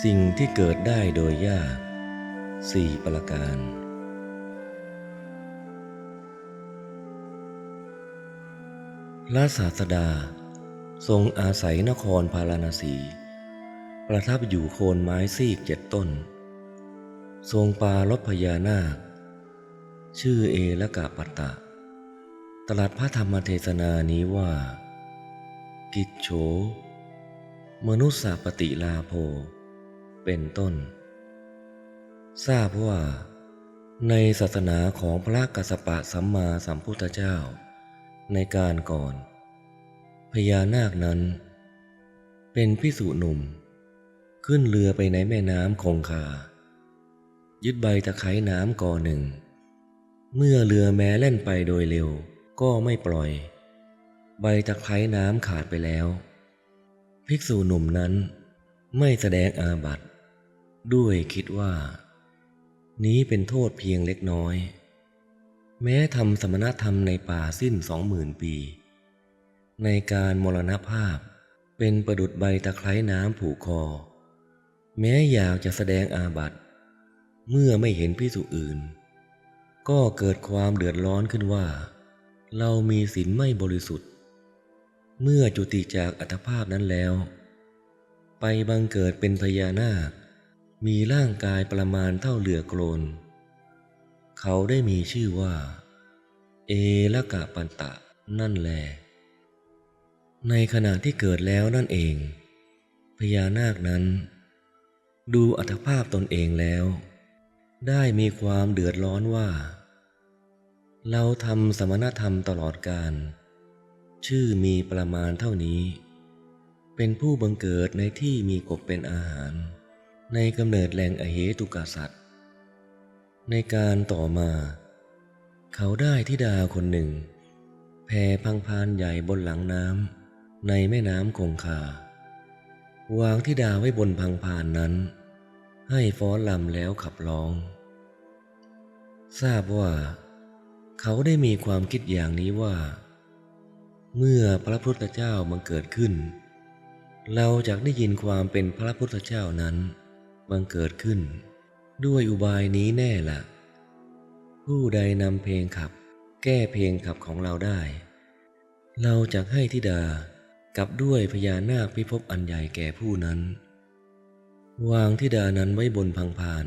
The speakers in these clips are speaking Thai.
สิ่งที่เกิดได้โดยยากสี่ประการพระศาสดาทรงอาศัยนครพาราณสี ประทับอยู่โคนไม้ซีก7 ต้น ทรงปรารภพญานาค ชื่อเอละกะปัตตะ ตรัสพระธรรมเทศนานี้ว่า กิจโฉ มนุสสปฏิลาโภ เป็นต้น ทราบว่าในศาสนาของพระกัสสปะสัมมาสัมพุทธเจ้าในการก่อน พญานาคนั้นเป็นภิกษุหนุ่มขึ้นเรือไปในแม่น้ำคงคา ยึดใบตะไคร้น้ำก่อหนึ่ง เมื่อเรือแม้แล่นไปโดยเร็วก็ไม่ปล่อย ใบตะไคร้น้ำขาดไปแล้วภิกษุหนุ่มนั้นไม่แสดงอาบัติด้วยคิดว่านี้เป็นโทษเพียงเล็กน้อย แม้ทำสมณธรรมในป่าสิ้น20,000 ปีในการมรณภาพเป็นประดุจใบตะไคร้น้ำผูกคอแม้อยากจะแสดงอาบัติเมื่อไม่เห็นภิกษุอื่นก็เกิดความเดือดร้อนขึ้นว่าเรามีศีลไม่บริสุทธิ์เมื่อจุติจากอัตภาพนั้นแล้วไปบังเกิดเป็นพญานาคมีร่างกายประมาณเท่าเรือโคลนเขาได้มีชื่อว่าเอละกะปันตะนั่นแลในขณะที่เกิดแล้วนั่นเองพญานาคนั้นดูอัตภาพตนเองแล้วได้มีความเดือดร้อนว่าเราทำสมณธรรมตลอดกาลชื่อมีประมาณเท่านี้เป็นผู้บังเกิดในที่มีกบเป็นอาหารในกำเนิดแหล่งอเหตุกสัตว์ในการต่อมาเขาได้ธิดาคนหนึ่งแผ่พังพานใหญ่บนหลังน้ำในแม่น้ำคงคาวางธิดาไว้บนพังพานนั้นให้ฟ้อนรำแล้วขับร้องทราบว่าเขาได้มีความคิดอย่างนี้ว่าเมื่อพระพุทธเจ้าบังเกิดขึ้นเราจะได้ยินความเป็นพระพุทธเจ้านั้นบังเกิดขึ้นด้วยอุบายนี้แน่ละผู้ใดนำเพลงขับแก้เพลงขับของเราได้เราจะให้ธิดากับด้วยพญานาคพิภพอันใหญ่แก่ผู้นั้นวางธิดานั้นไว้บนพังพาน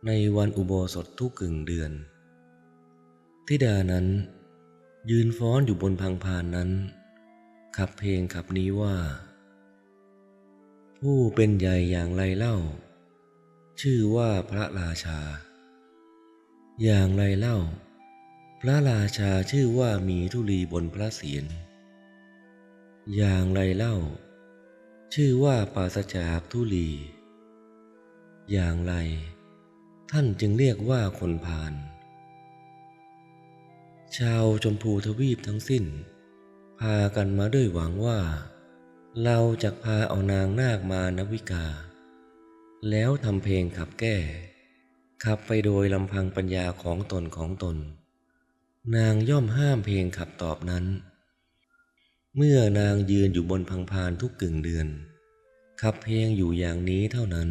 ในวันอุโบสถทุกกึ่งเดือนธิดานั้นยืนฟ้อนอยู่บนพังพานนั้นขับเพลงขับนี้ว่าผู้เป็นใหญ่อย่างไรเล่าชื่อว่าพระราชาอย่างไรเล่าพระราชาชื่อว่ามีธุลีบนพระเศียรอย่างไรเล่าชื่อว่าปราศจากธุลีอย่างไรท่านจึงเรียกว่าคนพาลชาวชมพูทวีปทั้งสิ้นพากันมาด้วยหวังว่าเราจะพาเอานางนาคมานวิกาแล้วทำเพลงขับแก้ขับไปโดยลำพังปัญญาของตนนางย่อมห้ามเพลงขับตอบนั้นเมื่อนางยืนอยู่บนพังพานทุกกึ่งเดือนขับเพลงอยู่อย่างนี้เท่านั้น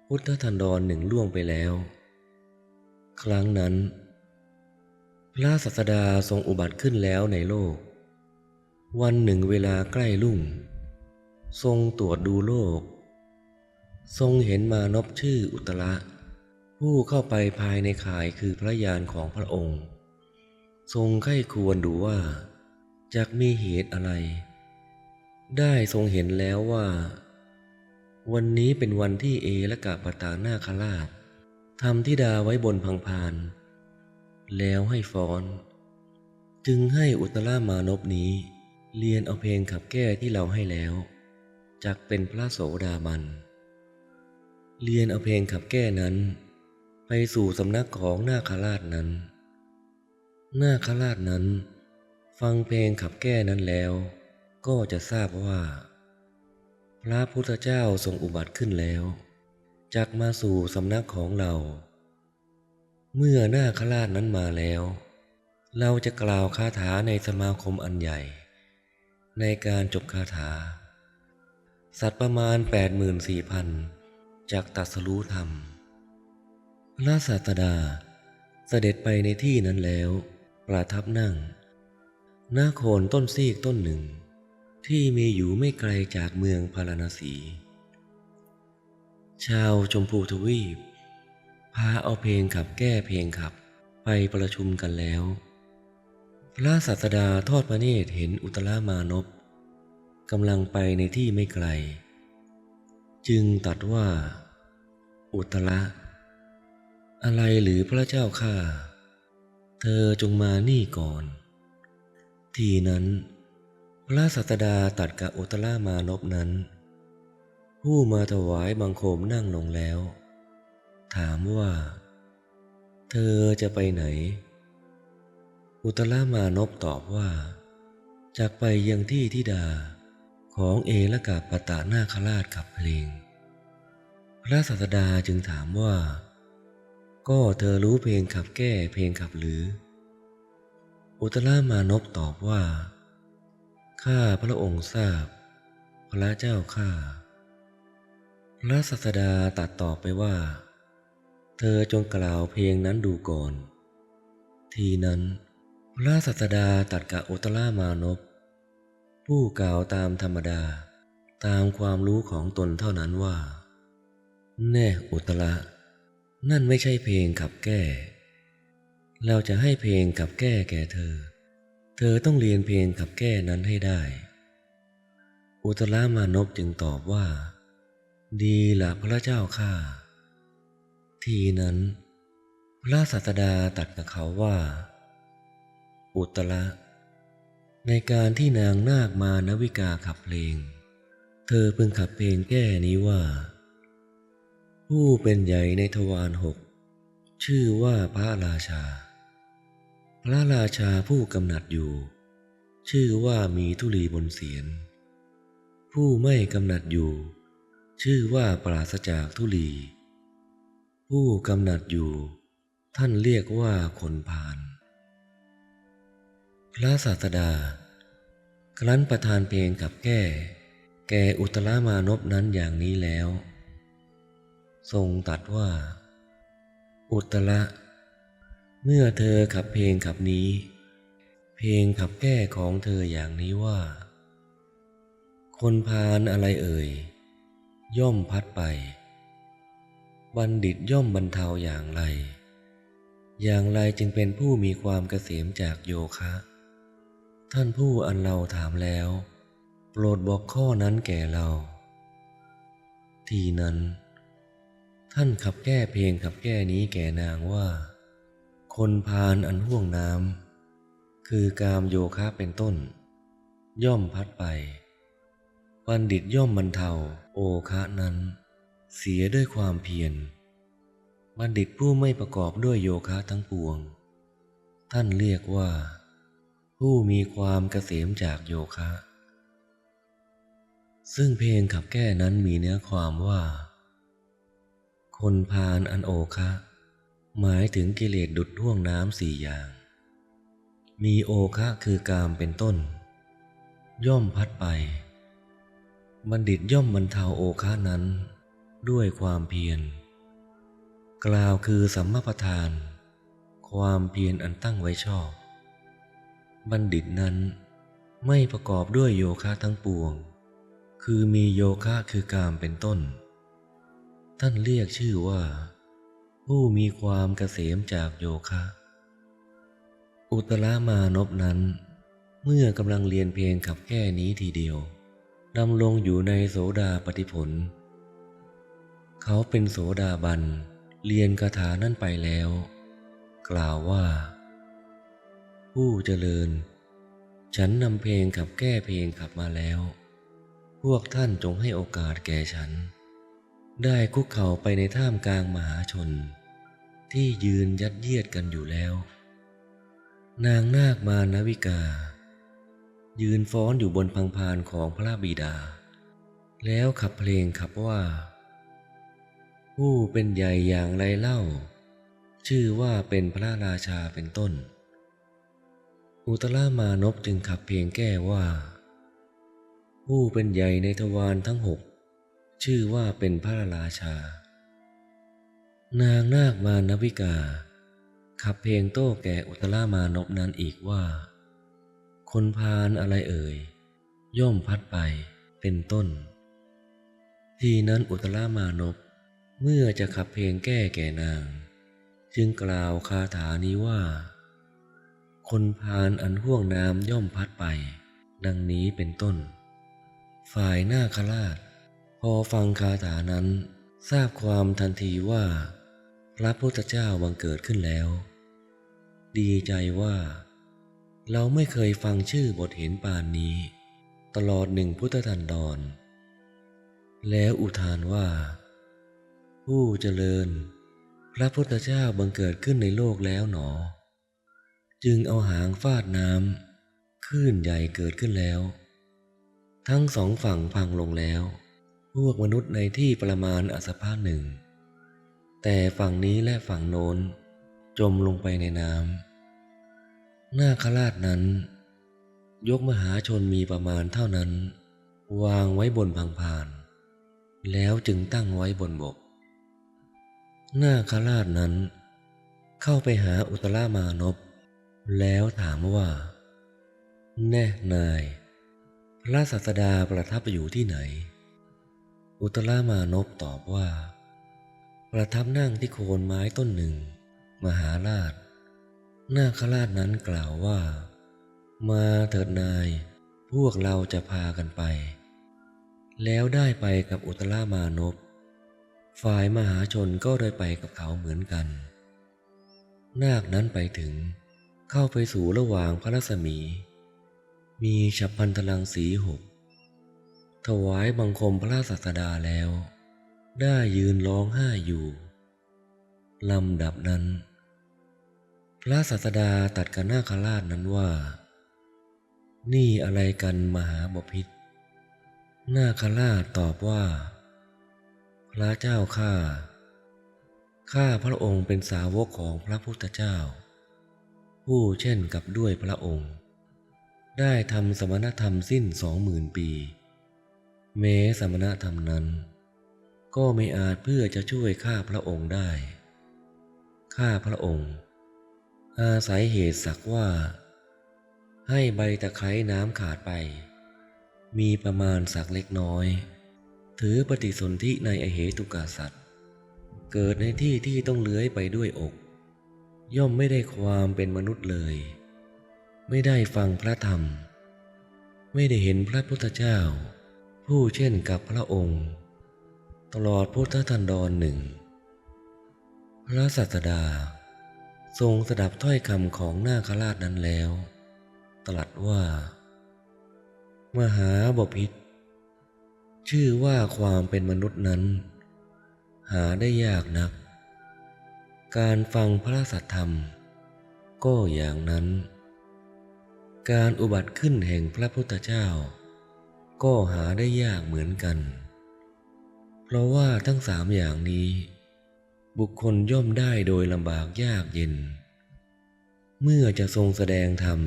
พุทธธันดรหนึ่งล่วงไปแล้วครั้งนั้นพระศาสดาทรงอุบัติขึ้นแล้วในโลกวันหนึ่งเวลาใกล้รุ่งทรงตรวจดูโลกทรงเห็นมานพชื่ออุตระผู้เข้าไปภายในข่ายคือพระยานของพระองค์ทรงใคร่ครวญดูว่าจักมีเหตุอะไรได้ทรงเห็นแล้วว่าวันนี้เป็นวันที่เอละกะปตานาคราชทำธิดาไว้บนพังพานแล้วให้ฟ้อนจึงให้อุตรามานพนี้เรียนเอาเพลงขับแก้ที่เราให้แล้วจักเป็นพระโสดาบันเรียนเอาเพลงขับแก้นั้นไปสู่สำนักของนาคราชนั้นนาคราชนั้นฟังเพลงขับแก้นั้นแล้วก็จะทราบว่าพระพุทธเจ้าทรงอุบัติขึ้นแล้วจักมาสู่สำนักของเราเมื่อนาคราชนั้นมาแล้วเราจะกล่าวคาถาในสมาคมอันใหญ่ในการจบคาถาสัตว์ประมาณ 84,000 จักตรัสรู้ธรรมพระศาสดาเสด็จไปในที่นั้นแล้วประทับนั่งณโคนต้นซีกต้นหนึ่งที่มีอยู่ไม่ไกลจากเมืองพาราณสีชาวชมพูทวีปพาเอาเพลงขับแก้เพลงขับไปประชุมกันแล้วพระศาสดาทอดพระเนตรเห็นอุตรามานพกำลังไปในที่ไม่ไกลจึงตรัสว่าอุตระอะไรหรือพระเจ้าข้าเธอจงมานี่ก่อนทีนั้นพระศาสดาตรัสกับอุตรามานพนั้นผู้มาถวายบังคมนั่งลงแล้วถามว่าเธอจะไปไหนอุตรามานพตอบว่าจักไปยังที่ธิดาของเอลกปตะนาคราชขับเพลงพระศาสดาจึงถามว่าก็เธอรู้เพลงขับแก้เพลงขับหรืออุตรามานพตอบว่าข้าพระองค์ทราบพระเจ้าข้าพระศาสดาตรัสตอบไปว่าเธอจงกล่าวเพลงนั้นดูก่อนทีนั้นพระศาสดาตรัสกับอุตรามานพผู้กล่าวตามธรรมดาตามความรู้ของตนเท่านั้นว่าแน่อุตระนั่นไม่ใช่เพลงขับแก้เราจะให้เพลงขับแก้แก่เธอต้องเรียนเพลงขับแก้นั้นให้ได้อุตรามานพจึงตอบว่าดีละพระเจ้าข้าทีนั้นพระศาสดาตรัสกับเขาว่าอุตระในการที่นางนาคมานวิกาขับเพลงเธอพึงขับเพลงแก้นี้ว่าผู้เป็นใหญ่ในทวารหกชื่อว่าพระราชาพระราชาผู้กำหนัดอยู่ชื่อว่ามีธุลีบนเศียรผู้ไม่กำหนัดอยู่ชื่อว่าปราศจากธุลีผู้กำหนัดอยู่ท่านเรียกว่าคนพาลพระศาสดาครั้นประทานเพลงขับแก่อุตรามานพนั้นอย่างนี้แล้วทรงตรัสว่าอุตระเมื่อเธอขับเพลงขับนี้เพลงขับแก้ของเธออย่างนี้ว่าคนพาลอะไรเอ่ยย่อมพัดไปบัณฑิตย่อมบรรเทาอย่างไรจึงเป็นผู้มีความเกษมจากโยคะท่านผู้อันเราถามแล้วโปรดบอกข้อนั้นแก่เราทีนั้นท่านขับแก้เพลงขับแก้นี้แก่นางว่าคนพาลอันห่วงน้ำคือกามโยคะเป็นต้นย่อมพัดไปบัณฑิตย่อมบรรเทาโอคะนั้นเสียด้วยความเพียรบัณฑิตผู้ไม่ประกอบด้วยโยคะทั้งปวงท่านเรียกว่าผู้มีความเกษมจากโยคะซึ่งเพลงขับแก้นั้นมีเนื้อความว่าคนพาลอันโอคะหมายถึงกิเลสดุจห่วงน้ำสี่อย่างมีโอคะคือกามเป็นต้นย่อมพัดไปบัณฑิตย่อมบรรเทาโอคะนั้นด้วยความเพียรกล่าวคือสัมมาประธานความเพียรอันตั้งไว้ชอบบัณฑิตนั้นไม่ประกอบด้วยโยคะทั้งปวงคือมีโยคะคือกามเป็นต้นท่านเรียกชื่อว่าผู้มีความเกษมจากโยคะอุตรามานพนั้นเมื่อกำลังเรียนเพลงขับแก้นี้ทีเดียวดำลงอยู่ในโสดาปัตติผลเขาเป็นโสดาบันเรียนคาถานั้นไปแล้วกล่าวว่าผู้เจริญฉันนำเพลงขับแก้เพลงขับมาแล้วพวกท่านจงให้โอกาสแก่ฉันได้คุกเข่าไปในท่ามกลางมหาชนที่ยืนยัดเยียดกันอยู่แล้วนางนาคมานวิกายืนฟ้อนอยู่บนพังพานของพระบิดาแล้วขับเพลงขับว่าผู้เป็นใหญ่อย่างไรเล่าชื่อว่าเป็นพระราชาเป็นต้นอุตรามานพจึงขับเพลงแก้ว่าผู้เป็นใหญ่ในทวารทั้งหก ชื่อว่าเป็นพระราชา นางนาคมานวิกาขับเพลงโต้แก่อุตรามานพนั้นอีกว่า คนพาลอะไรเอ่ยย่อมพัดไปเป็นต้น ทีนั้นอุตรามานพเมื่อจะขับเพลงแก้แก่นางจึงกล่าวคาถานี้ว่า คนพาลอันห่วงน้ำย่อมพัดไปดังนี้เป็นต้น ฝ่ายนาคราชพอฟังคาถานั้นทราบความทันทีว่าพระพุทธเจ้าบังเกิดขึ้นแล้วดีใจว่าเราไม่เคยฟังชื่อบทเห็นปานนี้ตลอด1 พุทธธันดรแล้วอุทานว่าผู้เจริญพระพุทธเจ้าบังเกิดขึ้นในโลกแล้วหนอจึงเอาหางฟาดน้ำคลื่นใหญ่เกิดขึ้นแล้วทั้งสองฝั่งพังลงแล้วพวกมนุษย์ในที่ประมาณอสภะหนึ่งแต่ฝั่งนี้และฝั่งโน้นจมลงไปในน้ำนาคราชนั้นยกมหาชนมีประมาณเท่านั้นวางไว้บนพังพานแล้วจึงตั้งไว้บนบกนาคราชนั้นเข้าไปหาอุตรามานพแล้วถามว่าแน่นายพระศาสดาประทับอยู่ที่ไหนอุตรามานพตอบว่าประทับนั่งที่โคนไม้ต้นหนึ่งมหาราชนาคราชนั้นกล่าวว่ามาเถิดนายพวกเราจะพากันไปแล้วได้ไปกับอุตรามานพฝ่ายมหาชนก็ได้ไปกับเขาเหมือนกันนาคนั้นไปถึงเข้าไปสู่ระหว่างพระรัศมีมีฉัพพันธลังสี6ถวายบังคมพระศาสดาแล้วได้ยืนร้องไห้อยู่ลำดับนั้นพระศาสดาตรัสกับนาคราชนั้นว่านี่อะไรกันมหาบพิตรนาคราชตอบว่าพระเจ้าข้าพระองค์เป็นสาวกของพระพุทธเจ้าผู้เช่นกับด้วยพระองค์ได้ทำสมณธรรมสิ้น20,000 ปีแม้สมณธรรมนั้นก็ไม่อาจเพื่อจะช่วยข้าพระองค์ได้ข้าพระองค์อาศัยเหตุสักว่าให้ใบตะไคร้น้ำขาดไปมีประมาณสักเล็กน้อยถือปฏิสนธิในอเหตุกาสัตว์เกิดในที่ที่ต้องเลื้อยไปด้วยอกย่อมไม่ได้ความเป็นมนุษย์เลยไม่ได้ฟังพระธรรมไม่ได้เห็นพระพุทธเจ้าผู้เช่นกับพระองค์ตลอดพุทธธันดร1พระศาสดาทรงสดับถ้อยคำของนาคราชนั้นแล้วตรัสว่ามหาบพิตรชื่อว่าความเป็นมนุษย์นั้นหาได้ยากนักการฟังพระสัทธรรมก็อย่างนั้นการอุบัติขึ้นแห่งพระพุทธเจ้าก็หาได้ยากเหมือนกันเพราะว่าทั้ง3อย่างนี้บุคคลย่อมได้โดยลำบากยากเย็นเมื่อจะทรงแสดงธรรม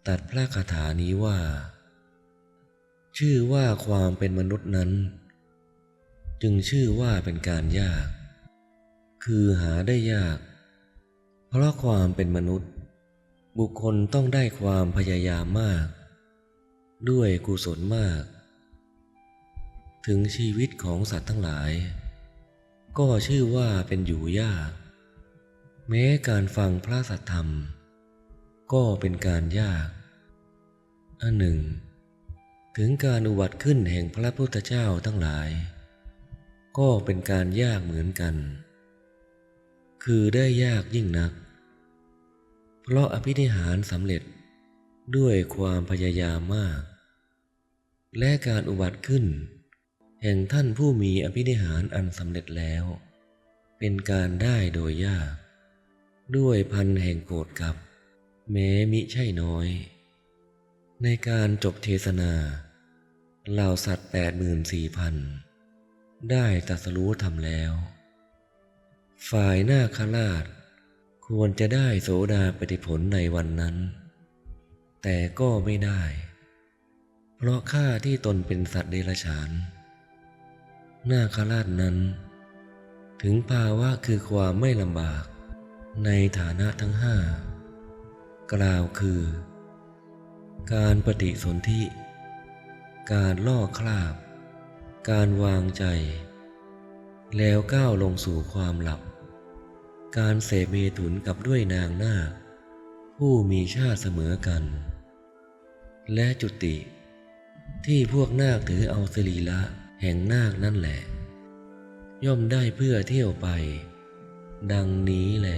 ตรัสพระคาถานี้ว่าชื่อว่าความเป็นมนุษย์นั้นจึงชื่อว่าเป็นการยากคือหาได้ยากเพราะความเป็นมนุษย์บุคคลต้องได้ความพยายามมากด้วยกุศลมากถึงชีวิตของสัตว์ทั้งหลายก็ชื่อว่าเป็นอยู่ยากแม้การฟังพระสัทธรรมก็เป็นการยากอันหนึ่งถึงการอุบัติขึ้นแห่งพระพุทธเจ้าทั้งหลายก็เป็นการยากเหมือนกันคือได้ยากยิ่งนักเพราะอภินิหารสำเร็จด้วยความพยายามมากและการอุบัติขึ้นแห่งท่านผู้มีอภินิหารอันสำเร็จแล้วเป็นการได้โดยยากด้วยพันแห่งโกรธกับแม้มิใช่น้อยในการจบเทศนาเหล่าสัตว์ 84,000 ได้ตรัสรู้ธรรมแล้วฝ่ายนาคราชควรจะได้โสดาปัตติผลในวันนั้นแต่ก็ไม่ได้เพราะข้าที่ตนเป็นสัตว์เดรัจฉาน นาคราชนั้น ถึงภาวะคือความไม่ลำบากในฐานะทั้งห้ากล่าวคือ การปฏิสนธิ การล่อคราบ การวางใจ แล้วก้าวลงสู่ความหลับ การเสพเมถุนกับด้วยนางนาคผู้มีชาติเสมอกัน และจุติที่พวกนาคถือเอาสรีระแห่งนาคนั่นแหละ ย่อมได้เพื่อเที่ยวไป ดังนี้แล